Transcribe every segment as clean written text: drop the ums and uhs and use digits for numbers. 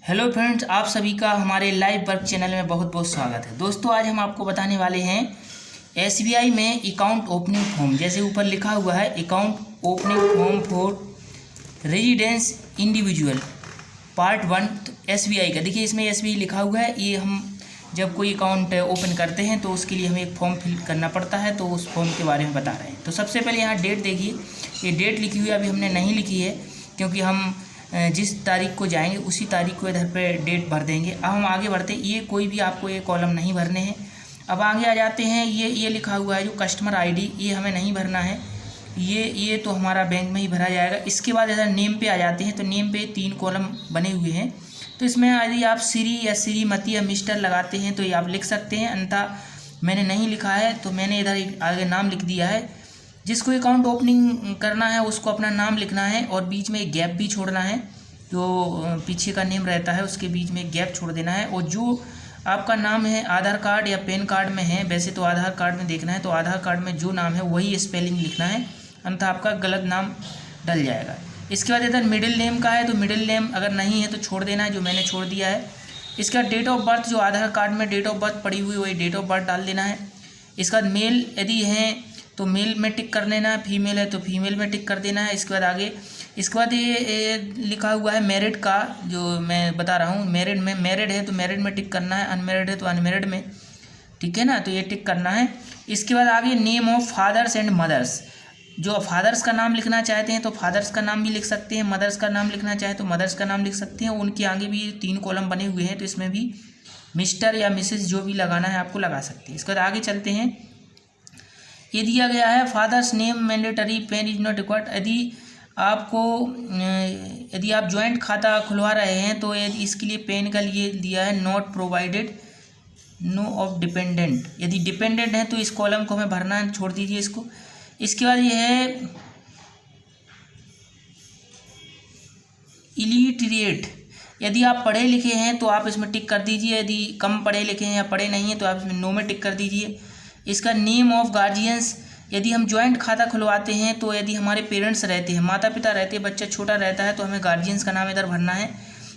Hello friends, आप सभी का हमारे लाइव वर्क चैनल में बहुत बहुत स्वागत है। दोस्तों, आज हम आपको बताने वाले हैं एसबीआई में अकाउंट ओपनिंग फॉर्म। जैसे ऊपर लिखा हुआ है account opening form for residence individual part 1 SBI का। देखिए, इसमें एसबीआई लिखा हुआ है। ये हम जब कोई अकाउंट ओपन करते हैं तो उसके लिए हमें एक फॉर्म फिल करना पड़ता है, तो उस फॉर्म के बारे में बता रहे हैं। तो सबसे पहले यहाँ डेट देखिए, ये डेट लिखी हुई है। अभी हमने नहीं लिखी है क्योंकि हम जिस तारीख को जाएंगे उसी तारीख को इधर पे डेट भर देंगे। अब हम आगे बढ़ते हैं। ये कोई भी आपको ये कॉलम नहीं भरने हैं। अब आगे आ जाते हैं। ये लिखा हुआ है जो कस्टमर आईडी, ये हमें नहीं भरना है। ये तो हमारा बैंक में ही भरा जाएगा। इसके बाद इधर नेम पे आ जाते हैं। तो नेम पे 3 कॉलम बने हुए हैं। तो इसमें यदि आप श्री या श्रीमती या मिस्टर लगाते हैं तो ये आप लिख सकते हैं, अन्यथा मैंने नहीं लिखा है तो मैंने इधर आगे नाम लिख दिया है। जिसको अकाउंट ओपनिंग करना है उसको अपना नाम लिखना है और बीच में एक गैप भी छोड़ना है। जो पीछे का नेम रहता है उसके बीच में एक गैप छोड़ देना है। और जो आपका नाम है आधार कार्ड या पैन कार्ड में है, वैसे तो आधार कार्ड में देखना है, तो आधार कार्ड में जो नाम है वही स्पेलिंग लिखना है, अन्यथा आपका गलत नाम डल जाएगा। इसके बाद इधर मिडिल नेम का है तो मिडिल नेम अगर नहीं है तो छोड़ देना है, जो मैंने छोड़ दिया है। इसका डेट ऑफ बर्थ, जो आधार कार्ड में डेट ऑफ बर्थ पड़ी हुई वही डेट ऑफ बर्थ डाल देना है। इसका बाद मेल यदि है तो मेल में टिक कर देना है, फीमेल है तो फीमेल में टिक कर देना है। इसके बाद आगे, इसके बाद ये लिखा हुआ है मैरिड का, जो मैं बता रहा हूँ। मैरिड में, मैरिड है तो मैरिड में टिक करना है, अनमैरिड है तो अनमैरिड में, ठीक है ना, तो ये टिक करना है। इसके बाद आगे name of fathers and mothers. जो फादर्स का नाम लिखना चाहते हैं तो फादर्स का नाम भी लिख सकते हैं, मदर्स का नाम लिखना चाहे तो मदर्स का नाम लिख सकते हैं। उनके आगे भी 3 कॉलम बने हुए हैं, तो इसमें भी मिस्टर या मिसेस जो भी लगाना है आपको लगा सकते हैं। इसके बाद आगे चलते हैं। ये दिया गया है fathers name mandatory, pen is not required. यदि आप ज्वाइंट खाता खुलवा रहे हैं तो इसके लिए पेन का लिए दिया है not provided, no of dependent. यदि डिपेंडेंट है तो इस कॉलम को हमें भरना है, छोड़ दीजिए इसको। इसके बाद ये है इलिटरेट। यदि आप पढ़े लिखे हैं तो आप इसमें टिक कर दीजिए, यदि कम पढ़े लिखे हैं या पढ़े नहीं हैं तो आप इसमें नो में टिक कर दीजिए। इसका नेम ऑफ गार्जियंस, यदि हम ज्वाइंट खाता खुलवाते हैं तो यदि हमारे पेरेंट्स रहते हैं, माता पिता रहते हैं, बच्चा छोटा रहता है तो हमें गार्जियंस का नाम इधर भरना है।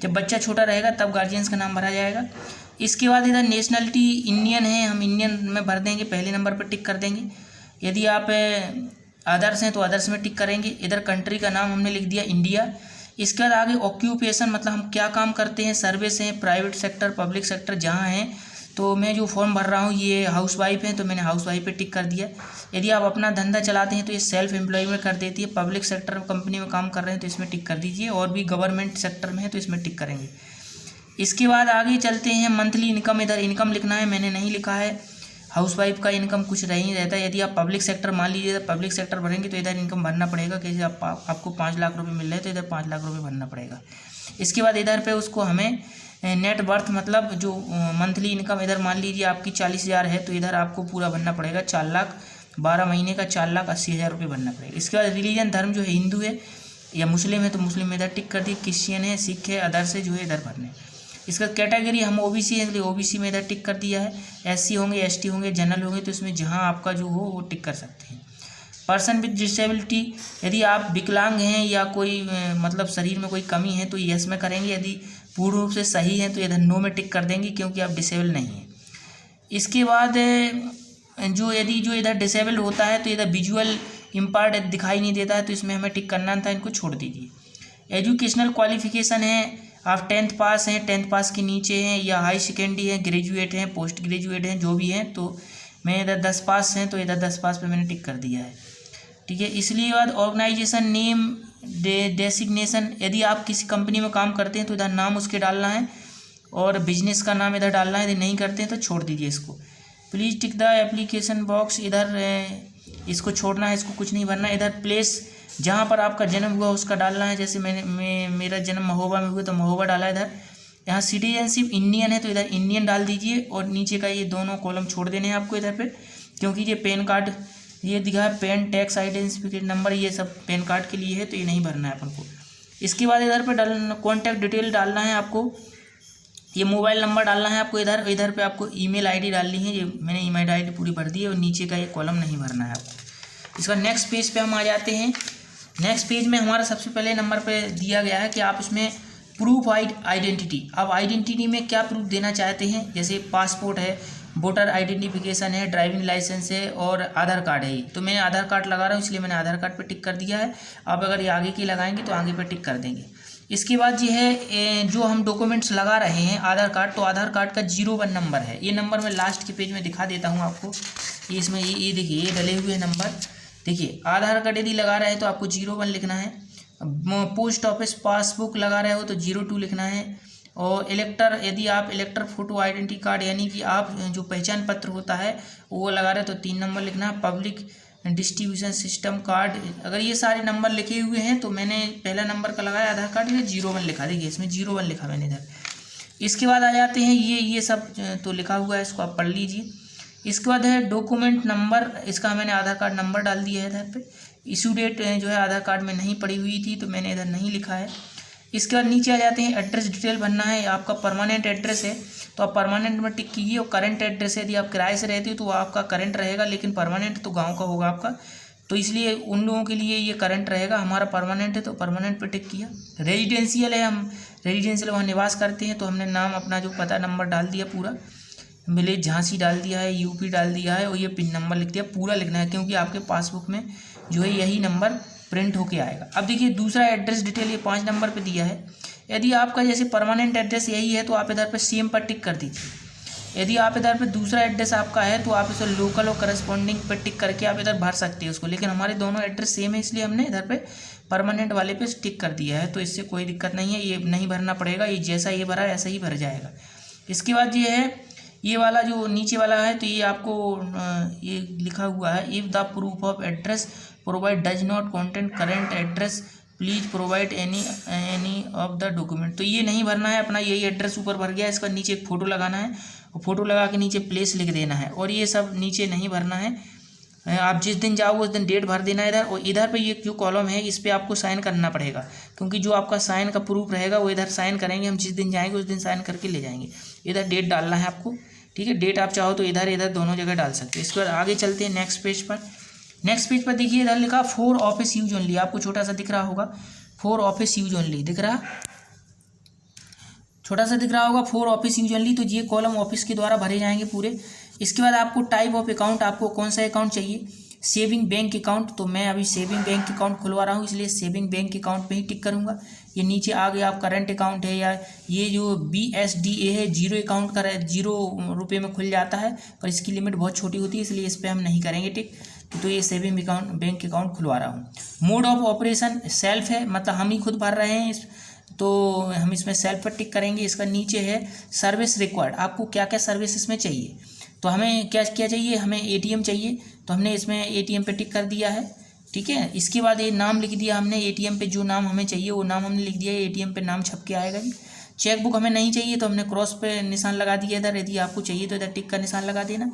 जब बच्चा छोटा रहेगा तब गार्जियंस का नाम भरा जाएगा। इसके बाद इधर नेशनलिटी इंडियन है, हम इंडियन में भर देंगे, पहले नंबर पर टिक कर देंगे। यदि आप अदर्स हैं तो अदर्स में टिक करेंगे। इधर कंट्री का नाम हमने लिख दिया इंडिया। इसके बाद आगे ऑक्यूपेशन, मतलब हम क्या काम करते हैं, सर्विस हैं, प्राइवेट सेक्टर, पब्लिक सेक्टर जहाँ हैं। तो मैं जो फॉर्म भर रहा हूँ ये हाउस वाइफ है तो मैंने हाउस वाइफ पे टिक कर दिया। यदि आप अपना धंधा चलाते हैं तो ये सेल्फ एम्प्लॉय में कर देती है। पब्लिक सेक्टर कंपनी में काम कर रहे हैं तो इसमें टिक कर दीजिए, और भी गवर्नमेंट सेक्टर में है तो इसमें टिक करेंगे। इसके बाद आगे चलते हैं। मंथली इनकम, इधर इनकम लिखना है, मैंने नहीं लिखा है। हाउस वाइफ का इनकम कुछ नहीं रहता है। यदि आप पब्लिक सेक्टर, मान लीजिए पब्लिक सेक्टर भरेंगे तो इधर इनकम भरना पड़ेगा, कैसे आपको 5 लाख रुपये मिल रहे हैं तो इधर 5 लाख रुपये भरना पड़ेगा। इसके बाद इधर पे उसको हमें नेट वर्थ, मतलब जो मंथली इनकम, इधर मान लीजिए आपकी 40,000 है तो इधर आपको पूरा भरना पड़ेगा 4 लाख, 12 महीने का 4,80,000 रुपये भरना पड़ेगा। इसके बाद रिलीजन, धर्म जो है हिंदू है या मुस्लिम है तो मुस्लिम में इधर टिक कर दी, क्रिश्चियन है, सिख है, अदर्स है जो है इधर भरने। इसका कैटेगरी हम ओबीसी है इसलिए ओबीसी में इधर टिक कर दिया है। एससी होंगे, एसटी होंगे, जनरल होंगे तो इसमें जहाँ आपका जो हो वो टिक कर सकते हैं। पर्सन विद डिसेबिलिटी, यदि आप विकलांग हैं या कोई मतलब शरीर में कोई कमी है तो यस में करेंगे। यदि पूर्ण रूप से सही है तो इधर नो में टिक कर देंगे क्योंकि आप डिसेबल नहीं हैं। इसके बाद जो इधर डिसेबल होता है तो इधर विजुअल इम्पार्ट दिखाई नहीं देता है तो इसमें हमें टिक करना था, इनको छोड़ दीजिए। एजुकेशनल क्वालिफिकेशन है, आप 10th पास हैं, 10th पास के नीचे हैं, या हाई सेकेंडरी है, ग्रेजुएट हैं, पोस्ट ग्रेजुएट हैं, जो भी हैं। तो मैं इधर 10 पास हैं तो इधर 10 पास पे मैंने टिक कर दिया है, ठीक है। इसलिए बाद ऑर्गेनाइजेशन नेम, डेसिग्नेशन, यदि आप किसी कंपनी में काम करते हैं तो इधर नाम उसके डालना है और बिजनेस का नाम इधर डालना है। यदि नहीं करते हैं तो छोड़ दीजिए इसको। Please tick the application box, इधर इसको छोड़ना है, इसको कुछ नहीं भरना। इधर प्लेस, जहाँ पर आपका जन्म हुआ उसका डालना है। जैसे मेरा जन्म महोबा में हुआ तो महोबा डाला इधर। यहाँ सिटीजनशिप इंडियन है तो इधर इंडियन डाल दीजिए, और नीचे का ये दोनों कॉलम छोड़ देने हैं आपको इधर पे, क्योंकि ये पैन कार्ड ये दिखा है, पैन टैक्स आइडेंटिफिकेट नंबर, ये सब पैन कार्ड के लिए है तो ये नहीं भरना है अपन को। इसके बाद इधर पे डालना, कॉन्टैक्ट डिटेल डालना है आपको, ये मोबाइल नंबर डालना है आपको। इधर पे आपको ईमेल आईडी डालनी है, ये मैंने ईमेल आईडी पूरी भर दी है, और नीचे का ये कॉलम नहीं भरना है आपको। इसका नेक्स्ट पेज पे हम आ जाते हैं। नेक्स्ट पेज में हमारा सबसे पहले नंबर पे दिया गया है कि आप इसमें प्रूफ आइडेंटिटी। अब आइडेंटिटी में क्या प्रूफ देना चाहते हैं, जैसे पासपोर्ट है, वोटर आइडेंटिफिकेशन है, ड्राइविंग लाइसेंस है और आधार कार्ड है। तो मैं आधार कार्ड लगा रहा हूँ, इसलिए मैंने आधार कार्ड पे टिक कर दिया है। आप अगर ये आगे की लगाएंगे तो आगे पे टिक कर देंगे। इसके बाद ये है जो हम डॉक्यूमेंट्स लगा रहे हैं आधार कार्ड, तो आधार कार्ड का 01 नंबर है। ये नंबर मैं लास्ट के पेज में दिखा देता हूँ आपको। ये इसमें ये देखिए, ये डले हुए नंबर देखिए। आधार कार्ड यदि लगा रहे हैं तो आपको 01 लिखना है। पोस्ट ऑफिस पासबुक लगा रहे हो तो 02 लिखना है। और इलेक्टर, यदि आप इलेक्टर फोटो आइडेंटिटी कार्ड यानी कि आप जो पहचान पत्र होता है वो लगा रहे हो तो 3 नंबर लिखना है। पब्लिक डिस्ट्रीब्यूशन सिस्टम कार्ड, अगर ये सारे नंबर लिखे हुए हैं तो मैंने पहला नंबर का लगाया आधार कार्ड में 01 लिखा, देखिए इसमें 01 लिखा मैंने इधर। इसके बाद आ जाते हैं ये सब तो लिखा हुआ है, इसको आप पढ़ लीजिए। इसके बाद है डॉक्यूमेंट नंबर, इसका मैंने आधार कार्ड नंबर डाल दिया है इधर पे। इशू डेट जो है आधार कार्ड में नहीं पड़ी हुई थी तो मैंने इधर नहीं लिखा है। इसके बाद नीचे आ जाते हैं, एड्रेस डिटेल भरना है। आपका परमानेंट एड्रेस है तो आप परमानेंट में टिक कीजिए, और करंट एड्रेस है यदि आप किराए से रहते हो तो आपका करंट रहेगा, लेकिन परमानेंट तो गांव का होगा आपका, तो इसलिए उन लोगों के लिए ये करंट रहेगा। हमारा परमानेंट है तो परमानेंट पे टिक किया। रेजिडेंशियल है, हम रेजिडेंशियल वहाँ निवास करते हैं तो हमने नाम अपना जो पता नंबर डाल दिया पूरा, विलेज झांसी डाल दिया है, यूपी डाल दिया है, और ये पिन नंबर लिख दिया। पूरा लिखना है क्योंकि आपके पासबुक में जो है यही नंबर प्रिंट होके आएगा। अब देखिए दूसरा एड्रेस डिटेल ये 5 नंबर पे दिया है। यदि आपका जैसे परमानेंट एड्रेस यही है तो आप इधर पे सेम पर टिक कर दीजिए। यदि आप इधर पे दूसरा एड्रेस आपका है तो आप इसे लोकल और करस्पॉन्डिंग पर टिक करके आप इधर भर सकते हैं उसको, लेकिन हमारे दोनों एड्रेस सेम है इसलिए हमने इधर पे परमानेंट वाले पे टिक कर दिया है, तो इससे कोई दिक्कत नहीं है, ये नहीं भरना पड़ेगा, ये जैसा ये भरा ऐसा ही भर जाएगा। इसके बाद ये है, ये वाला जो नीचे वाला है तो ये आपको ये लिखा हुआ है, if the proof of address provide does not content current address please provide any of the document. तो ये नहीं भरना है अपना, यही एड्रेस ऊपर भर गया, इसका नीचे एक फ़ोटो लगाना है और फोटो लगा के नीचे प्लेस लिख देना है, और ये सब नीचे नहीं भरना है। आप जिस दिन जाओ उस दिन डेट भर देना है इधर, और इधर पे ये जो कॉलम है इस पर आपको साइन करना पड़ेगा, क्योंकि जो आपका साइन का प्रूफ रहेगा वो इधर साइन करेंगे, हम जिस दिन जाएंगे उस दिन साइन करके ले जाएंगे। इधर डेट डालना है आपको, ठीक है। डेट आप चाहो तो इधर इधर दोनों जगह डाल सकते हो। इसके बाद आगे चलते हैं नेक्स्ट पेज पर। नेक्स्ट पेज पर देखिए इधर लिखा फॉर ऑफिस यूज ओनली, आपको छोटा सा दिख रहा होगा, फॉर ऑफिस यूज ओनली दिख रहा, छोटा सा दिख रहा होगा फॉर ऑफिस यूज ओनली। तो ये कॉलम ऑफिस के द्वारा भरे जाएंगे पूरे। इसके बाद आपको टाइप ऑफ अकाउंट, आपको कौन सा अकाउंट चाहिए, सेविंग बैंक अकाउंट, तो मैं अभी सेविंग बैंक अकाउंट खुलवा रहा हूँ इसलिए सेविंग बैंक अकाउंट पे ही टिक करूँगा। ये नीचे आ गया आप करंट अकाउंट है, या ये जो BSDA है जीरो अकाउंट का 0 रुपये में खुल जाता है, पर इसकी लिमिट बहुत छोटी होती है इसलिए इस पर हम नहीं करेंगे टिक। तो ये सेविंग अकाउंट बैंक अकाउंट खुलवा रहा हूँ। मोड ऑफ ऑपरेशन सेल्फ है, मतलब हम ही खुद भर रहे हैं तो हम इसमें सेल्फ पर टिक करेंगे। इसका नीचे है सर्विस रिक्वायर्ड, आपको क्या क्या सर्विस इसमें चाहिए, तो हमें क्या क्या चाहिए, हमें ATM चाहिए तो हमने इसमें ATM पे टिक कर दिया है, ठीक है। इसके बाद ये नाम लिख दिया हमने, ATM पे जो नाम हमें चाहिए वो नाम हमने लिख दिया, ATM पे नाम छप के आएगा जी। चेकबुक हमें नहीं चाहिए तो हमने क्रॉस पे निशान लगा दिया इधर, यदि आपको चाहिए तो इधर टिक का निशान लगा देना।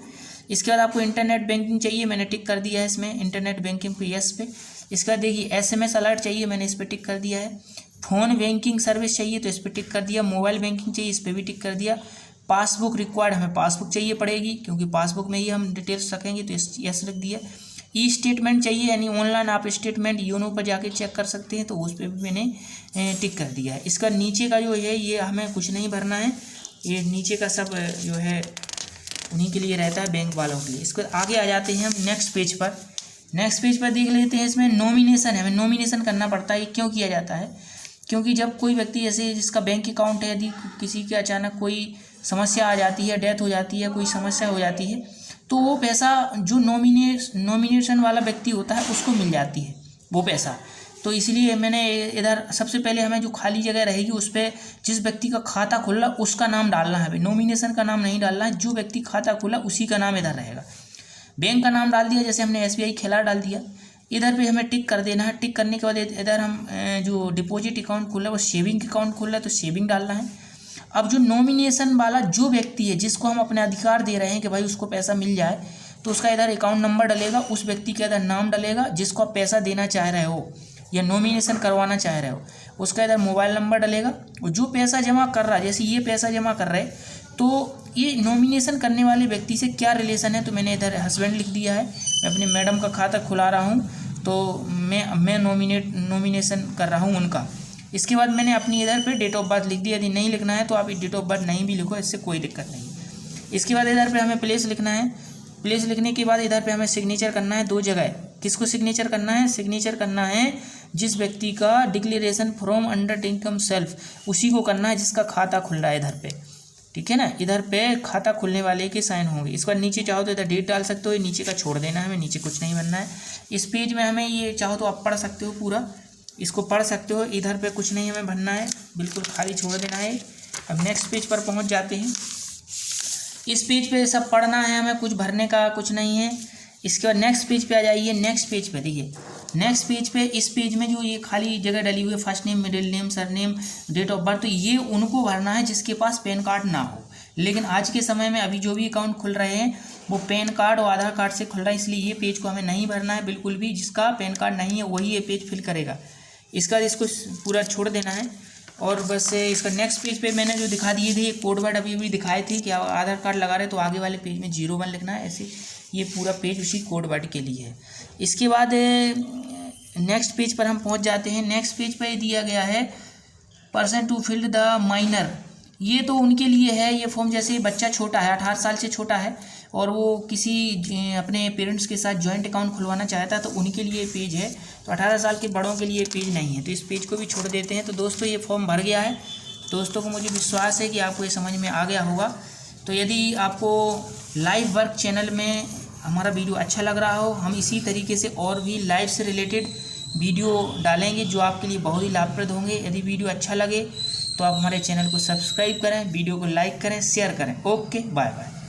इसके बाद आपको इंटरनेट बैंकिंग चाहिए, मैंने टिक कर दिया है इसमें इंटरनेट बैंकिंग पे यस पे। इसके बाद देखिए SMS अलर्ट चाहिए, मैंने इस पर टिक कर दिया है। फ़ोन बैंकिंग सर्विस चाहिए तो इस पर टिक कर दिया। मोबाइल बैंकिंग चाहिए, इस पर भी टिक कर दिया। पासबुक रिक्वायर्ड, हमें पासबुक चाहिए पड़ेगी क्योंकि पासबुक में ही हम डिटेल्स रखेंगे तो यस रख दिया। स्टेटमेंट चाहिए, यानी ऑनलाइन आप स्टेटमेंट योनो पर जाके चेक कर सकते हैं तो उस पर भी मैंने टिक कर दिया है। इसका नीचे का जो है ये हमें कुछ नहीं भरना है, ये नीचे का सब जो है उन्हीं के लिए रहता है, बैंक वालों के लिए। इसको आगे आ जाते हैं हम नेक्स्ट पेज पर। नेक्स्ट पेज पर देख लेते हैं, इसमें नॉमिनेशन है, हमें नॉमिनेशन करना पड़ता है। क्यों किया जाता है, क्योंकि जब कोई व्यक्ति जैसे जिसका बैंक अकाउंट है, यदि किसी के अचानक कोई समस्या आ जाती है, डेथ हो जाती है, कोई समस्या हो जाती है, तो वो पैसा जो नॉमिनेशन वाला व्यक्ति होता है उसको मिल जाती है वो पैसा। तो इसलिए मैंने इधर सबसे पहले हमें जो खाली जगह रहेगी उस पर जिस व्यक्ति का खाता खुला उसका नाम डालना है, नॉमिनेशन का नाम नहीं डालना है, जो व्यक्ति खाता खुला उसी का नाम इधर रहेगा। बैंक का नाम डाल दिया, जैसे हमने SBI खेला डाल दिया, इधर पे हमें टिक कर देना है। टिक करने के बाद इधर हम जो डिपॉजिट अकाउंट खुला है वो सेविंग अकाउंट खुला है तो सेविंग डालना है। अब जो नॉमिनेशन वाला जो व्यक्ति है जिसको हम अपने अधिकार दे रहे हैं कि भाई उसको पैसा मिल जाए, तो उसका इधर अकाउंट नंबर डलेगा, उस व्यक्ति का इधर नाम डलेगा जिसको आप पैसा देना चाह रहे हो या नॉमिनेशन करवाना चाह रहे हो, उसका इधर मोबाइल नंबर डलेगा। और जो पैसा जमा कर रहा है, जैसे ये पैसा जमा कर रहे तो ये नॉमिनेशन करने वाले व्यक्ति से क्या रिलेशन है, तो मैंने इधर हस्बैंड लिख दिया है। मैं अपनी मैडम का खाता खुला रहा हूँ तो मैं नॉमिनेशन कर रहा हूँ उनका, इसके बाद मैंने अपनी इधर पे डेट ऑफ बर्थ लिख दिया। यदि नहीं लिखना है तो आप डेट ऑफ बर्थ नहीं भी लिखो, इससे कोई दिक्कत नहीं। इसके बाद इधर पे हमें प्लेस लिखना है। प्लेस लिखने के बाद इधर पे हमें सिग्नेचर करना है 2 जगह। किसको सिग्नेचर करना है? सिग्नेचर करना है जिस व्यक्ति का declaration from under income self, उसी को करना है जिसका खाता खुल रहा है इधर पे, ठीक है ना। इधर पे खाता खुलने वाले के साइन होंगे। इसके बाद नीचे चाहो तो इधर डेट डाल सकते हो, नीचे का छोड़ देना है, हमें नीचे कुछ नहीं बनना है। इस पेज में हमें ये चाहो तो आप पढ़ सकते हो, पूरा इसको पढ़ सकते हो। इधर पे कुछ नहीं हमें भरना है, बिल्कुल खाली छोड़ देना है। अब नेक्स्ट पेज पर पहुंच जाते हैं। इस पेज पे सब पढ़ना है हमें, कुछ भरने का कुछ नहीं है। इसके बाद नेक्स्ट पेज पे आ जाइए। नेक्स्ट पेज पे देखिए, नेक्स्ट पेज पे इस पेज में जो ये खाली जगह डली हुई है, first name, middle name, surname, date of birth, तो ये उनको भरना है जिसके पास पैन कार्ड ना हो। लेकिन आज के समय में अभी जो भी अकाउंट खुल रहे हैं वो पैन कार्ड और आधार कार्ड से खुल रहा है, इसलिए ये पेज को हमें नहीं भरना है बिल्कुल भी। जिसका पैन कार्ड नहीं है वही ये पेज फिल करेगा। इसका इसको पूरा छोड़ देना है। और बस इसका नेक्स्ट पेज पे मैंने जो दिखा दिए थे कोड वर्ड अभी भी दिखाए थे कि आधार कार्ड लगा रहे तो आगे वाले पेज में 01 लिखना है। ऐसे ये पूरा पेज उसी कोड वर्ड के लिए है। इसके बाद नेक्स्ट पेज पर हम पहुंच जाते हैं। नेक्स्ट पेज पर दिया गया है person to fill the minor. ये तो उनके लिए है ये फॉर्म, जैसे बच्चा छोटा है, 18 साल से छोटा है और वो किसी अपने पेरेंट्स के साथ जॉइंट अकाउंट खुलवाना चाहता है तो उनके लिए पेज है। तो 18 साल के बड़ों के लिए पेज नहीं है, तो इस पेज को भी छोड़ देते हैं। तो दोस्तों ये फॉर्म भर गया है। दोस्तों को मुझे विश्वास है कि आपको ये समझ में आ गया होगा। तो यदि आपको लाइव वर्क चैनल में हमारा वीडियो अच्छा लग रहा हो, हम इसी तरीके से और भी लाइव से रिलेटेड वीडियो डालेंगे जो आपके लिए बहुत ही लाभप्रद होंगे। यदि वीडियो अच्छा लगे तो आप हमारे चैनल को सब्सक्राइब करें, वीडियो को लाइक करें, शेयर करें। Okay, bye bye.